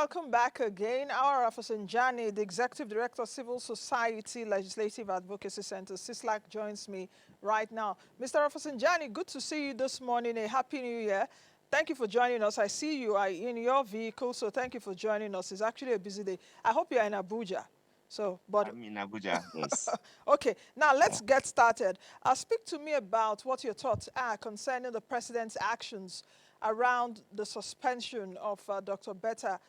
Welcome back again. Auwal Rafsanjani, the Executive Director, Civil Society Legislative Advocacy Center, CISLAC, joins me right now. Mr. Rafsanjani, good to see you this morning. A happy new year. Thank you for joining us. I see you are in your vehicle, so thank you for joining us. It's actually a busy day. I hope you're in Abuja. So, but I'm in Abuja, yes. okay, now Yeah. let's get started. Speak to me about what your thoughts are concerning the president's actions around the suspension of Dr. Betta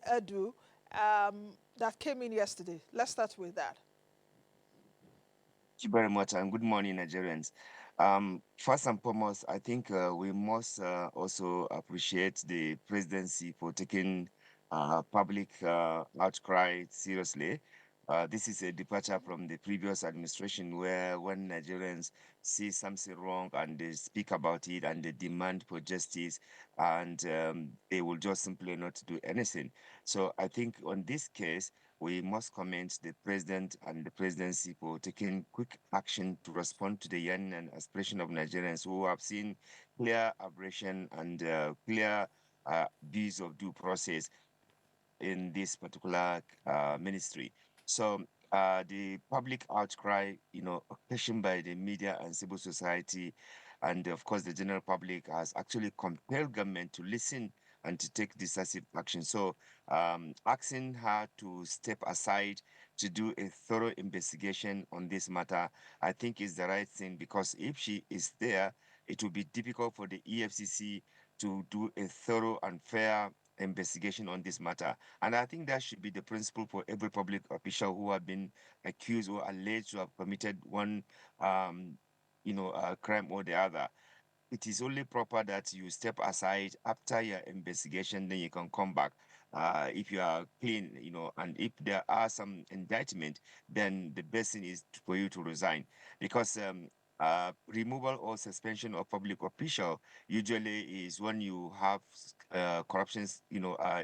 Edu that came in yesterday. Let's start with that. Thank you very much, and good morning, Nigerians. First and foremost, I think we must also appreciate the presidency for taking public outcry seriously. This is a departure from the previous administration where when Nigerians see something wrong and they speak about it and they demand for justice and they will just simply not do anything. So I think on this case, we must commend the president and the presidency for taking quick action to respond to the yearning and aspiration of Nigerians who have seen clear aberration and clear views of due process in this particular ministry. So the public outcry, occasioned by the media and civil society, and of course the general public, has actually compelled government to listen and to take decisive action. So asking her to step aside to do a thorough investigation on this matter, I think is the right thing, because if she is there, it will be difficult for the EFCC to do a thorough and fair investigation on this matter. And I think that should be the principle for every public official who have been accused or alleged to have committed one, crime or the other. It is only proper that you step aside after your investigation, then you can come back. If you are clean, and if there are some indictment, then the best thing is for you to resign, because removal or suspension of public official usually is when you have corruptions,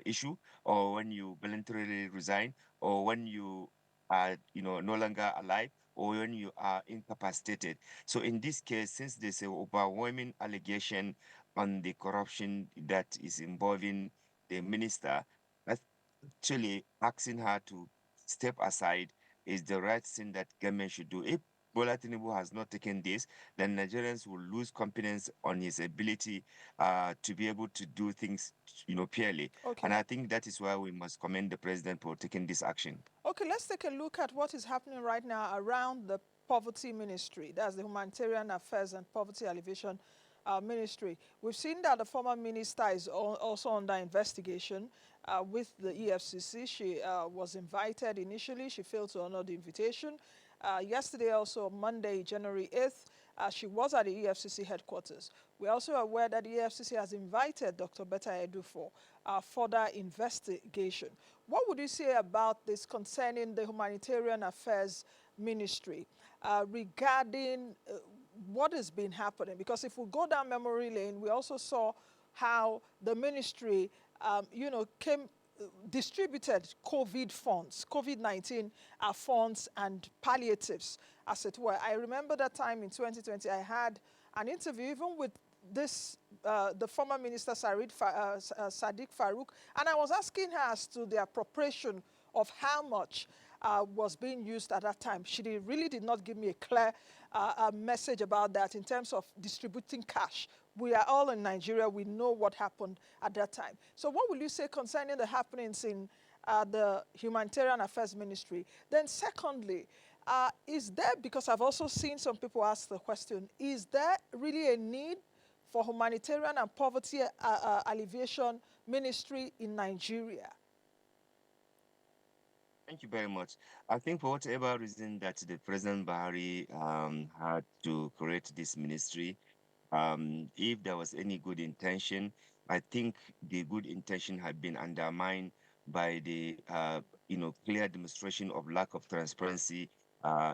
issue, or when you voluntarily resign, or when you are, no longer alive, or when you are incapacitated. So in this case, since there's an overwhelming allegation on the corruption that is involving the minister, actually asking her to step aside is the right thing that government should do. If Bola Tinubu has not taken this, then Nigerians will lose confidence on his ability to be able to do things, purely. And Okay. I think that is why we must commend the president for taking this action. Okay, let's take a look at what is happening right now around the poverty ministry. That's the Humanitarian Affairs and Poverty Alleviation Ministry. We've seen that the former minister is also under investigation with the EFCC. She was invited initially. She failed to honor the invitation. Yesterday, also Monday, January 8th, she was at the EFCC headquarters. We're also aware that the EFCC has invited Dr. Betta Edu for further investigation. What would you say about this concerning the Humanitarian Affairs Ministry regarding what has been happening? Because if we go down memory lane, we also saw how the ministry, came distributed COVID funds, COVID-19 funds and palliatives, as it were. I remember that time in 2020, I had an interview even with the former minister Sadiq Farouk, and I was asking her as to the appropriation of how much was being used at that time. She really did not give me a clear message about that in terms of distributing cash. We are all in Nigeria. We know what happened at that time. So what will you say concerning the happenings in the Humanitarian Affairs Ministry? Then secondly, is there, because I've also seen some people ask the question, is there really a need for humanitarian and poverty alleviation ministry in Nigeria? Thank you very much. I think for whatever reason that the President Bahari had to create this ministry, if there was any good intention, I think the good intention had been undermined by the clear demonstration of lack of transparency,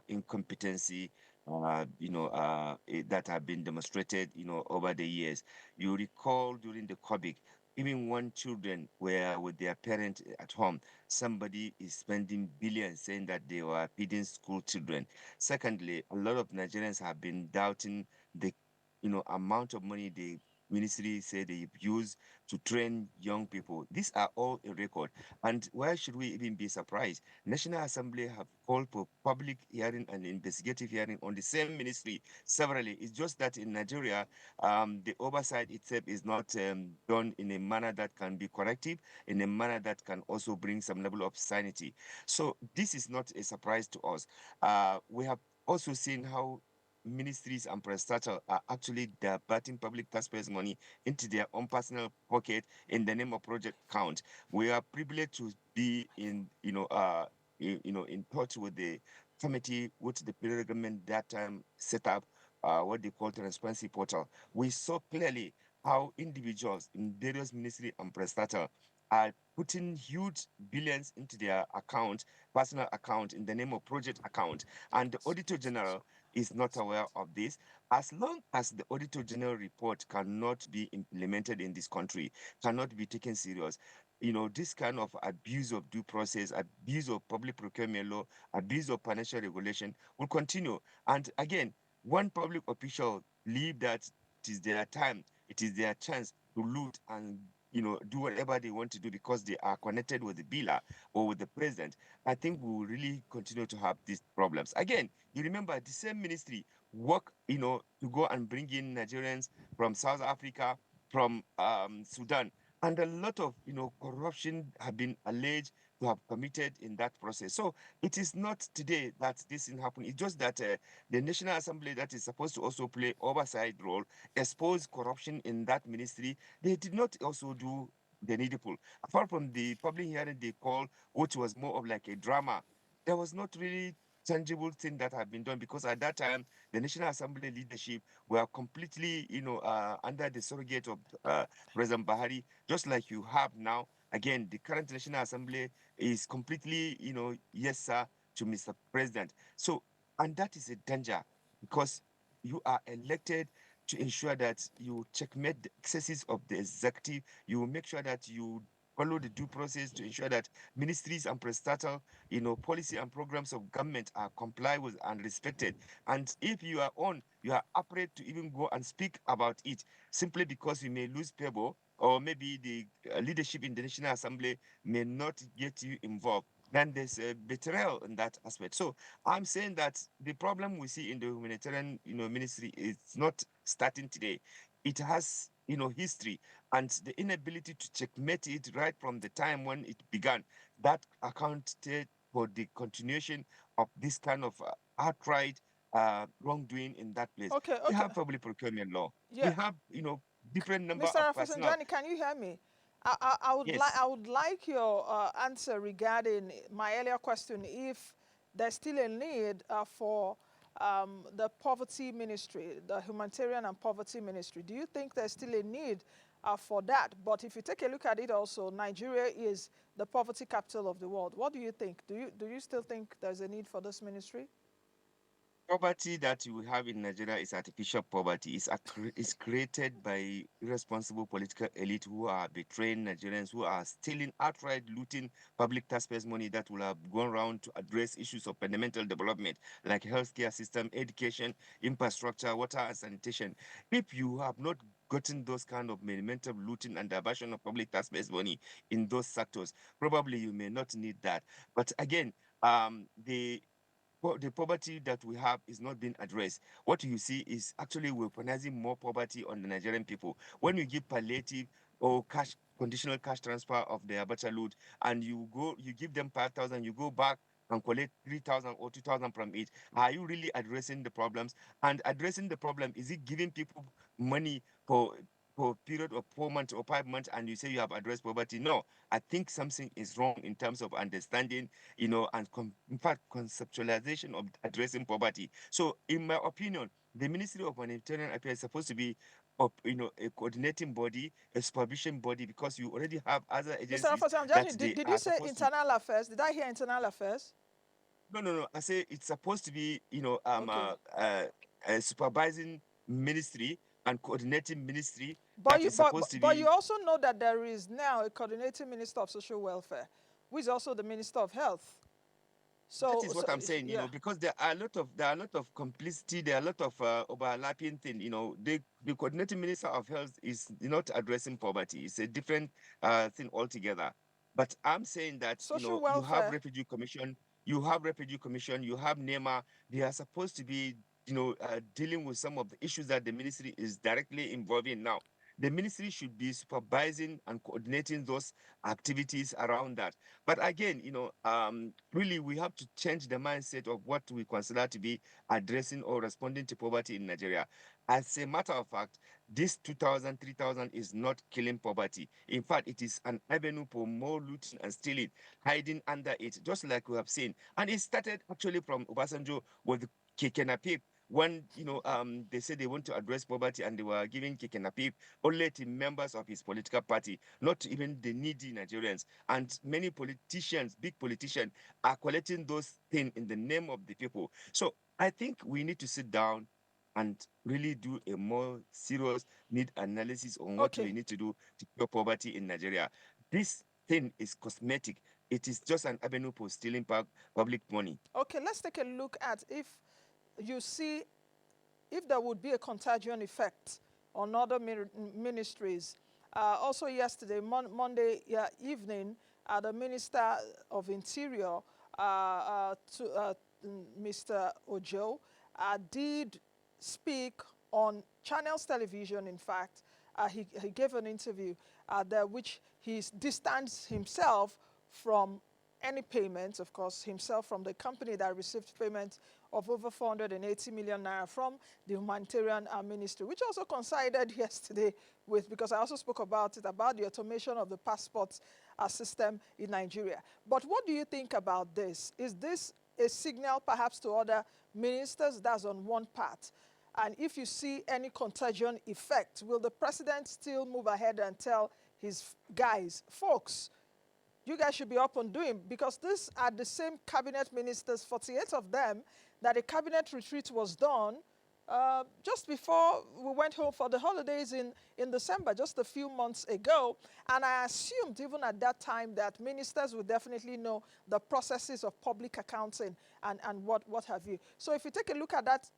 incompetency, that have been demonstrated, over the years. You recall during the COVID, even when children were with their parents at home, somebody is spending billions saying that they were feeding school children. Secondly, a lot of Nigerians have been doubting the amount of money the ministry say they use to train young people. These are all a record. And why should we even be surprised? National Assembly have called for public hearing and investigative hearing on the same ministry severally. It's just that in Nigeria, the oversight itself is not done in a manner that can be corrective, in a manner that can also bring some level of sanity. So this is not a surprise to us. We have also seen how ministries and parastatals are actually diverting public taxpayers' money into their own personal pocket in the name of project count. We are privileged to be in, in touch with the committee which the federal government that time set up, what they call the transparency portal. We saw clearly how individuals in various ministry and parastatals are putting huge billions into their account, personal account, in the name of project account, and the auditor general is not aware of this. As long as the auditor general report cannot be implemented in this country, cannot be taken serious, this kind of abuse of due process, abuse of public procurement law, abuse of financial regulation will continue. And again, one public official believe that it is their time, it is their chance to loot and do whatever they want to do because they are connected with the biller or with the president. I think we will really continue to have these problems. Again, you remember the same ministry work, to go and bring in Nigerians from South Africa, from Sudan, and a lot of corruption have been alleged to have committed in that process. So it is not today that this thing happened. It's just that the National Assembly that is supposed to also play oversight role expose corruption in that ministry. They did not also do the needful. Apart from the public hearing they called, which was more of like a drama, there was not really tangible thing that had been done because at that time the National Assembly leadership were completely, under the surrogate of President Bahari, just like you have now. Again, the current National Assembly is completely, yes, sir, to Mr. President. So, and that is a danger because you are elected to ensure that you checkmate the excesses of the executive. You will make sure that you follow the due process to ensure that ministries and parastatal, policy and programs of government are complied with and respected. And if you are afraid to even go and speak about it simply because you may lose people or maybe the leadership in the National Assembly may not get you involved, then there's a betrayal in that aspect. So I'm saying that the problem we see in the humanitarian, ministry is not starting today. It has, history and the inability to checkmate it right from the time when it began. That accounted for the continuation of this kind of outright wrongdoing in that place. Okay, We okay. have public procurement law. We Yeah. have, different number Mr. of personnel. Rafsanjani, can you hear me? I Yes. would like your answer regarding my earlier question. If there's still a need for the poverty ministry, the humanitarian and poverty ministry, do you think there's still a need for that? But if you take a look at it, also Nigeria is the poverty capital of the world. What do you think? Do you still think there's a need for this ministry? Poverty that you have in Nigeria is artificial poverty. It's created by irresponsible political elite who are betraying Nigerians, who are stealing, outright looting public taxpayers' money that will have gone around to address issues of fundamental development like healthcare system, education, infrastructure, water, and sanitation. If you have not gotten those kind of monumental looting and diversion of public taxpayers' money in those sectors, probably you may not need that. But again, the poverty that we have is not being addressed. What you see is actually weaponizing more poverty on the Nigerian people. When you give palliative or cash conditional cash transfer of their bachelor load and you give them 5,000, you go back and collect 3,000 or 2,000 from it. Are you really addressing the problems? And addressing the problem, is it giving people money for a period of 4 months or 5 months and you say you have addressed poverty? No, I think something is wrong in terms of understanding, and in fact, conceptualization of addressing poverty. So, in my opinion, the Ministry of Humanitarian Affairs is supposed to be, a coordinating body, a supervision body, because you already have other Mr. agencies that Rafsanjani, they did you are say supposed to. internal affairs? Did I hear internal affairs? No, no, no. I say it's supposed to be, Okay. a supervising ministry and coordinating ministry But that you, is supposed to but you be. also know that there is now a coordinating minister of social welfare, who is also the minister of health. That So, is so what I'm saying, yeah. because there are a lot of complicity, there are a lot of overlapping thing. The coordinating minister of health is not addressing poverty. It's a different thing altogether. But I'm saying that Social you have welfare. refugee commission, you have NEMA. They are supposed to be dealing with some of the issues that the ministry is directly involved in now. The ministry should be supervising and coordinating those activities around that. But again, really, we have to change the mindset of what we consider to be addressing or responding to poverty in Nigeria. As a matter of fact, this 2,000, 3,000 is not killing poverty. In fact, it is an avenue for more looting and stealing, hiding under it, just like we have seen. And it started actually from Obasanjo with Keke Napip. When they said they want to address poverty and they were giving Keke Napip only to members of his political party, not even the needy Nigerians. And many politicians, big politicians, are collecting those things in the name of the people. So I think we need to sit down and really do a more serious need analysis on what we Okay. need to do to cure poverty in Nigeria. This thing is cosmetic. It is just an avenue for stealing public money. Okay, let's take a look at you see if there would be a contagion effect on other ministries. Also yesterday, Monday evening, the Minister of Interior, Mr. Ojo, did speak on Channels Television, in fact. He gave an interview there which he distanced himself from any payments, of course, himself from the company that received payment of over 480 million naira from the humanitarian ministry, which also coincided yesterday with, because I also spoke about it, about the automation of the passport system in Nigeria. But what do you think about this? Is this a signal perhaps to other ministers? That's on one part. And if you see any contagion effect, will the president still move ahead and tell his guys, folks, you guys should be up and doing, because these are the same cabinet ministers, 48 of them, that a cabinet retreat was done just before we went home for the holidays in December, just a few months ago. And I assumed even at that time that ministers would definitely know the processes of public accounting and what have you. So if you take a look at that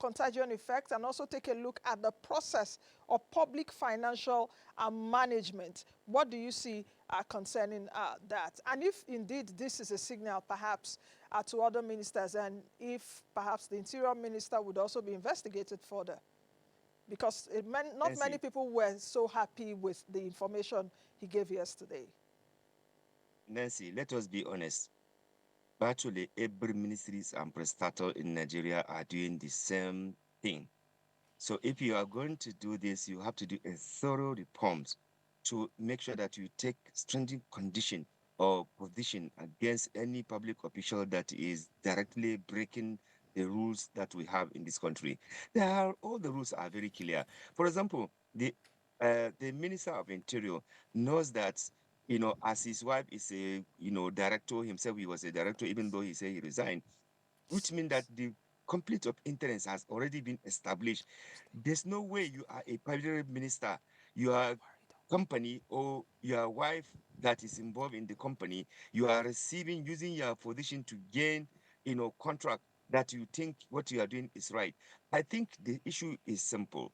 contagion effect and also take a look at the process of public financial management, what do you see concerning that? And if indeed this is a signal perhaps to other ministers, and if perhaps the interior minister would also be investigated further, because not many Nancy, people were so happy with the information he gave yesterday. Nancy, let us be honest. Virtually every ministries and prestator in Nigeria are doing the same thing. So if you are going to do this, you have to do a thorough reforms to make sure that you take stringent condition or position against any public official that is directly breaking the rules that we have in this country. All the rules are very clear. For example, the Minister of Interior knows that as his wife is a director himself, he was a director even though he said he resigned, which means that the conflict of interest has already been established. There's no way you are a private minister, your company or your wife that is involved in the company, you are receiving using your position to gain, contract that you think what you are doing is right. I think the issue is simple.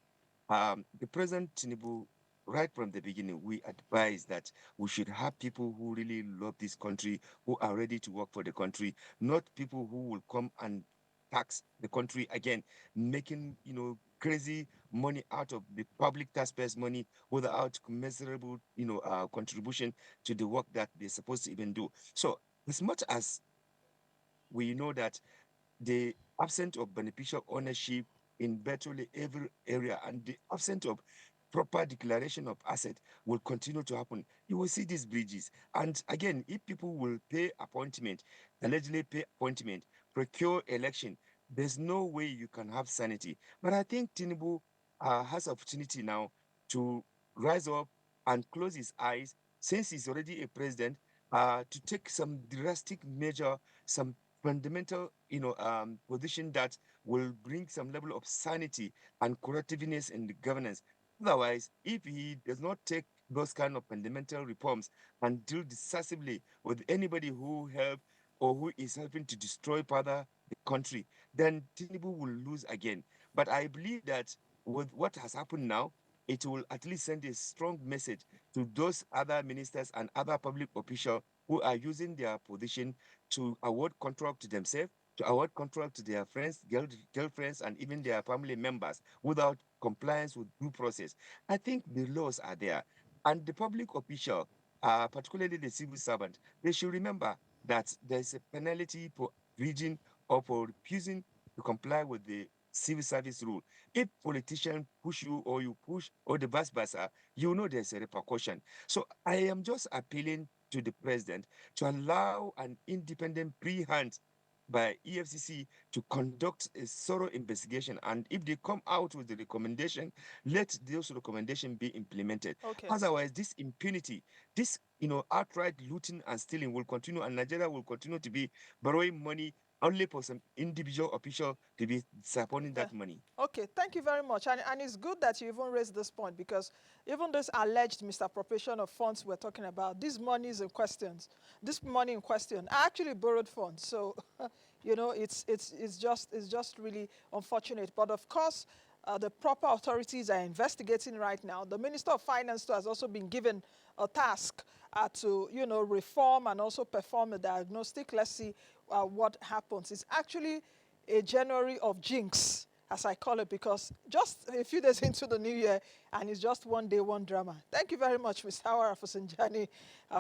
The President Tinubu, right from the beginning, we advise that we should have people who really love this country, who are ready to work for the country, not people who will come and tax the country again, making crazy money out of the public taxpayers' money without commensurable contribution to the work that they're supposed to even do. So as much as we know that the absence of beneficial ownership in virtually every area and the absence of proper declaration of asset will continue to happen. You will see these bridges. And again, if people will pay appointment, allegedly pay appointment, procure election, there's no way you can have sanity. But I think Tinubu has opportunity now to rise up and close his eyes, since he's already a president, to take some drastic measure, some fundamental, position that will bring some level of sanity and correctiveness in the governance. Otherwise, if he does not take those kind of fundamental reforms and deal decisively with anybody who help or who is helping to destroy further the country, then Tinubu will lose again. But I believe that with what has happened now, it will at least send a strong message to those other ministers and other public officials who are using their position to award contract to themselves, to award contract to their friends, girlfriends, and even their family members without compliance with due process. I think the laws are there. And the public official, particularly the civil servant, they should remember that there's a penalty for breaching or for refusing to comply with the civil service rule. If politicians push you or you push or the vice versa, you know there's a repercussion. So I am just appealing to the president to allow an independent pre-hunt by EFCC to conduct a thorough investigation. And if they come out with the recommendation, let those recommendations be implemented. Okay. Otherwise, this impunity, this outright looting and stealing will continue, and Nigeria will continue to be borrowing money only for some individual official to be siphonning Yeah. that money. Okay, thank you very much. And it's good that you even raised this point, because even this alleged misappropriation of funds we're talking about, these monies in questions, this money in question, are actually borrowed funds. So, it's just really unfortunate. But of course, the proper authorities are investigating right now. The Minister of Finance too has also been given a task to, reform and also perform a diagnostic. Let's see what happens. It's actually a January of jinx, as I call it, because just a few days into the new year, and it's just one day, one drama. Thank you very much, Mr. Auwal Rafsanjani,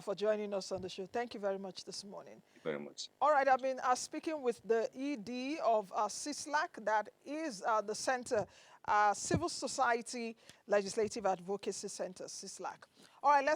for joining us on the show. Thank you very much this morning. Thank you very much. All right, I've been speaking with the ED of CISLAC, that is the Center, Civil Society Legislative Advocacy Center, CISLAC. All right, let's